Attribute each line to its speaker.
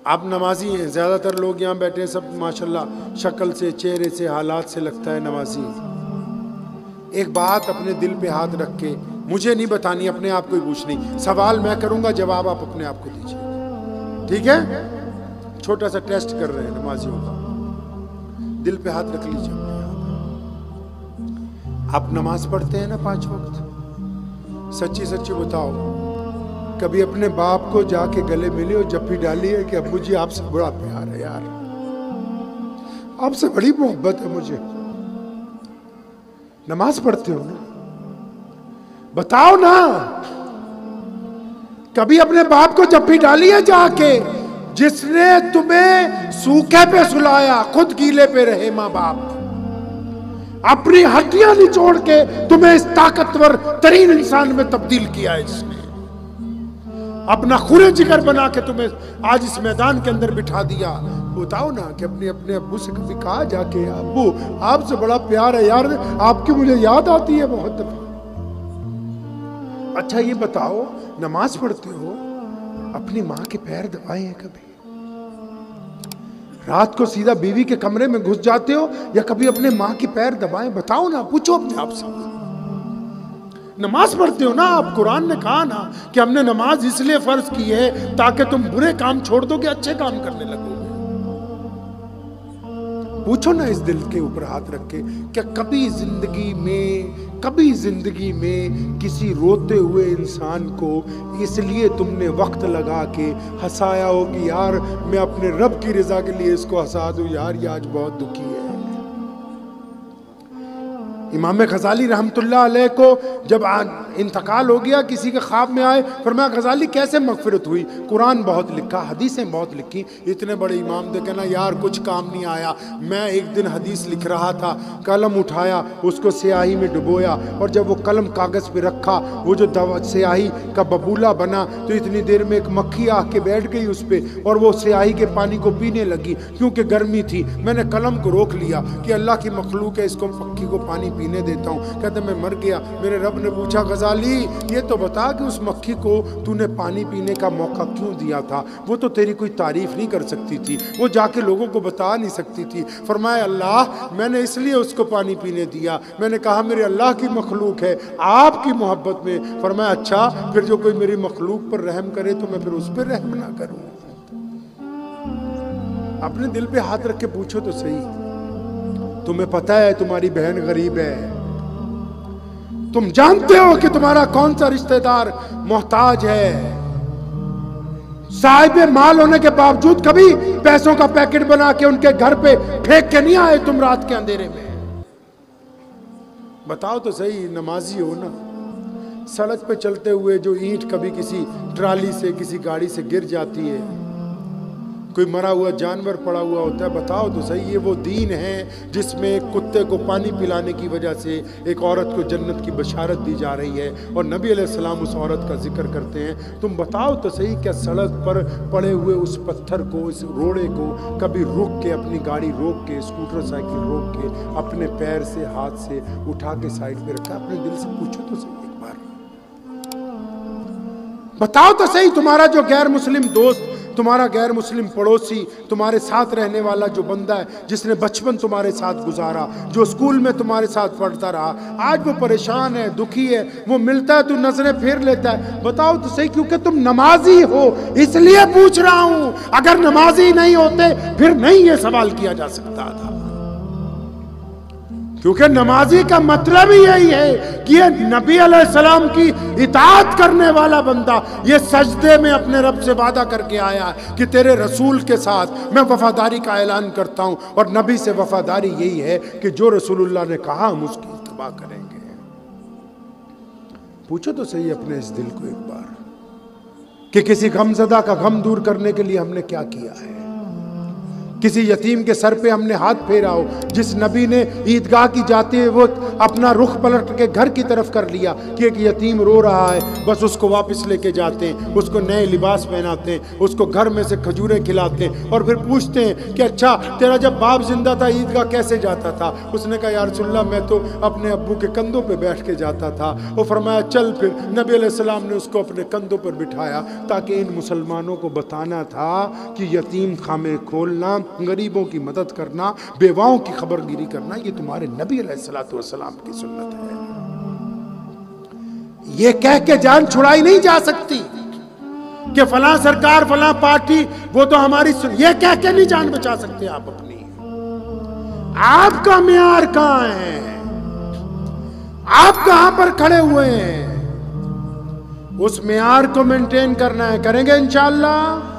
Speaker 1: आप नमाजी हैं, ज़्यादातर लोग यहाँ बैठे हैं सब माशाल्लाह शक्ल से, चेहरे से, हालात से लगता है नमाजी हैं। एक बात अपने दिल पे हाथ रख के, मुझे नहीं बतानी, अपने आप को ही पूछनी, सवाल मैं करूँगा, जवाब आप अपने आप को दीजिए, ठीक है? छोटा सा टेस्ट कर रहे हैं नमाजियों का। दिल पे हाथ रख लीजिए अपने आप नमाज पढ़ते हैं ना 5 वक्त? सच्ची सच्ची बताओ, कभी अपने बाप को जाके गले मिले और जप्पी डाली है कि अब्बू जी आपसे बड़ा प्यार है यार, आपसे बड़ी मोहब्बत है मुझे? नमाज पढ़ते हो ना, बताओ ना। कभी अपने बाप को जप्पी डाली है जाके, जिसने तुम्हें सूखे पे सुलाया, खुद गीले पे रहे मां बाप, अपनी हड्डियां निचोड़ के तुम्हें इस ताकतवर तरीन इंसान में तब्दील किया है, इसने अपना खून जिगर बना के तुम्हें आज इस मैदान के अंदर बिठा दिया। बताओ ना कि अपने अब्बू से कभी कहा जाके, अब्बू आपसे बड़ा प्यार है यार, आपकी मुझे याद आती है बहुत दफा। अच्छा ये बताओ, नमाज पढ़ते हो, अपनी माँ के पैर दबाए हैं कभी? रात को सीधा बीवी के कमरे में घुस जाते हो या कभी अपने माँ के पैर दबाए? बताओ ना, पूछो अपने आप से। नमाज पढ़ते हो ना आप? कुरान ने कहा ना कि हमने नमाज इसलिए फर्ज की है ताकि तुम बुरे काम छोड़ दो कि अच्छे काम करने लगोगे। पूछो ना इस दिल के ऊपर हाथ रख के, क्या कभी जिंदगी में किसी रोते हुए इंसान को इसलिए तुमने वक्त लगा के हंसाया हो कि यार मैं अपने रब की रजा के लिए इसको हंसा दूं, यार ये आज बहुत दुखी है? इमाम गजाली रहमतुल्लाह अलैह को जब इंतकाल हो गया, किसी के ख्वाब में आए, फरमाया गजाली कैसे मगफिरत हुई? कुरान बहुत लिखा, हदीसें बहुत लिखी। इतने बड़े इमाम देखे ना यार कुछ काम नहीं आया। मैं एक दिन हदीस लिख रहा था, कलम उठाया, उसको स्याही में डुबोया, और जब वो कलम कागज़ पे रखा, वो जो स्याही का बबूला बना, तो इतनी देर में एक मक्खी आके बैठ गई उस पर, और वो स्याही के पानी को पीने लगी। क्योंकि गर्मी थी, मैंने कलम को रोक लिया कि अल्लाह की मखलूक है, इसको मक्खी को पानी पीने देता हूँ। कहते मैं मर गया। मेरे रब ने पूछा गजाली ये तो बता कि उस मक्खी को तूने पानी पीने का मौका क्यों दिया था? वो तो तेरी कोई तारीफ नहीं कर सकती थी, वो जाके लोगों को बता नहीं सकती थी। फरमाया अल्लाह मैंने इसलिए उसको पानी पीने दिया, मैंने कहा मेरे अल्लाह की मखलूक है आपकी मोहब्बत में। फरमाया अच्छा, फिर जो कोई मेरी मखलूक पर रहम करे तो मैं फिर उस पर रहम ना करूं? अपने दिल पे हाथ रख के पूछो तो सही। तुम्हें पता है तुम्हारी बहन गरीब है, तुम जानते हो कि तुम्हारा कौन सा रिश्तेदार मोहताज है, साहिब माल होने के बावजूद कभी पैसों का पैकेट बना के उनके घर पे फेंक के नहीं आए तुम रात के अंधेरे में? बताओ तो सही, नमाजी हो ना। सड़क पे चलते हुए जो ईंट कभी किसी ट्राली से, किसी गाड़ी से गिर जाती है, कोई मरा हुआ जानवर पड़ा हुआ होता है, बताओ तो सही ये वो दीन है जिसमें एक कुत्ते को पानी पिलाने की वजह से एक औरत को जन्नत की बशारत दी जा रही है, और नबी अलैहिस्सलाम उस औरत का जिक्र करते हैं। तुम बताओ तो सही, क्या सड़क पर पड़े हुए उस पत्थर को, इस रोड़े को कभी रुक के, अपनी गाड़ी रोक के, स्कूटर साइकिल रोक के, अपने पैर से, हाथ से उठा के साइड पे रखा? अपने दिल से पूछो तो सही एक बार, बताओ तो सही। तुम्हारा जो गैर मुस्लिम दोस्त, तुम्हारा गैर मुस्लिम पड़ोसी, तुम्हारे साथ रहने वाला जो बंदा है, जिसने बचपन तुम्हारे साथ गुजारा, जो स्कूल में तुम्हारे साथ पढ़ता रहा, आज वो परेशान है, दुखी है, वो मिलता है तो नजरें फेर लेता है। बताओ तो सही, क्योंकि तुम नमाजी हो इसलिए पूछ रहा हूं। अगर नमाजी नहीं होते फिर नहीं ये सवाल किया जा सकता था, क्योंकि नमाजी का मतलब ही यही है कि ये नबी अलैहिस्सलाम की इताअत करने वाला बंदा ये सजदे में अपने रब से वादा करके आया कि तेरे रसूल के साथ मैं वफादारी का ऐलान करता हूं, और नबी से वफादारी यही है कि जो रसूलुल्लाह ने कहा हम उसकी इत्तबा करेंगे। पूछो तो सही अपने इस दिल को एक बार कि किसी गमज़दा का गम दूर करने के लिए हमने क्या किया है, किसी यतीम के सर पे हमने हाथ फेरा हो, जिस नबी ने ईदगाह की जाते हुए वो अपना रुख पलट के घर की तरफ कर लिया कि एक यतीम रो रहा है, बस उसको वापस लेके जाते हैं, उसको नए लिबास पहनाते हैं, उसको घर में से खजूरें खिलाते हैं और फिर पूछते हैं कि अच्छा तेरा जब बाप जिंदा था ईदगाह कैसे जाता था? उसने कहा या रसूलल्लाह मैं तो अपने अब्बू के कंधों पे बैठ के जाता था। वो फरमाया चल फिर। नबी अलैहिस्सलाम ने उसको अपने कंधों पर बिठाया ताकि इन मुसलमानों को बताना था कि यतीम खामे खोलना, गरीबों की मदद करना, बेवाओं की खबरगिरी करना, ये तुम्हारे नबी अलैहिस्सलातु वस्सलाम की सुन्नत है। ये कह के जान छुड़ाई नहीं जा सकती कि फलां सरकार फलां पार्टी वो तो हमारी, ये कह के नहीं जान बचा सकते आप अपनी। आपका मेयार कहां है? आप कहां पर खड़े हुए हैं? उस मेयार को मेंटेन करना है, करेंगे इंशाअल्लाह।